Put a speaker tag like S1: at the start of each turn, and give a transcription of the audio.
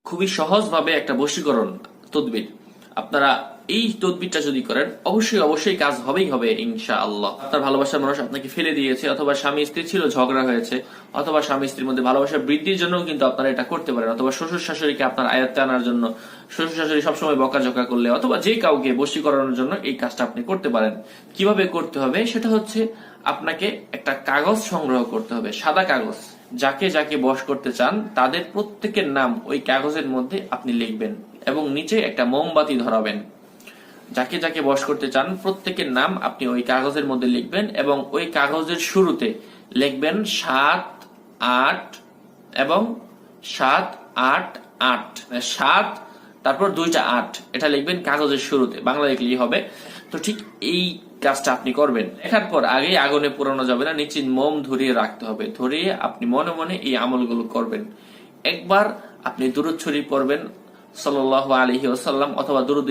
S1: খুবই সহজভাবে একটা বশীকরণ তদবির। আপনারা এই তদবিরটা যদি করেন অবশ্যই কাজ হবেই হবে ইনশাআল্লাহ। আপনার ভালোবাসার মানুষ আপনাকে ফেলে দিয়েছে, অথবা স্বামী স্ত্রী ছিল, ঝগড়া হয়েছে, অথবা স্বামী স্ত্রীর মধ্যে ভালোবাসা বৃদ্ধির জন্য কিন্তু আপনারা এটা করতে পারেন, অথবা শ্বশুর শাশুড়িকে আপনার আয়ত্তে আনার জন্য, শ্বশুর শাশুড়ি সবসময় বকাঝকা করলে, অথবা যে কাউকে বশীকরণের জন্য এই কাজটা আপনি করতে পারেন। কিভাবে করতে হবে সেটা হচ্ছে, আপনাকে একটা কাগজ সংগ্রহ করতে হবে, সাদা কাগজ। যাকে যাকে বশ করতে চান তাদের প্রত্যেকের নাম ওই কাগজের মধ্যে আপনি লিখবেন এবং নিচে একটা মোমবাতি ধরাবেন। যাকে যাকে বশ করতে চান প্রত্যেকের নাম আপনি ওই কাগজের মধ্যে লিখবেন এবং ওই কাগজের শুরুতে লিখবেন 7-8 এবং 7-8-8, 7 তারপর 2টা 8, এটা লিখবেন কাগজের শুরুতে, বাংলা লিখলেই হবে। তো ঠিক এই কাজটা আপনি করবেন। লেখার পর আগে আগুনে পোড়ানো যাবে না, নিচে মোম ধরিয়ে রাখতে হবে। ধরিয়ে আপনি মনে মনে এই আমলগুলো করবেন। একবার আপনি দুরূদ শরীফ পড়বেন সাল্লাল্লাহু আলাইহি ওয়াসাল্লাম, অথবা দুরূদ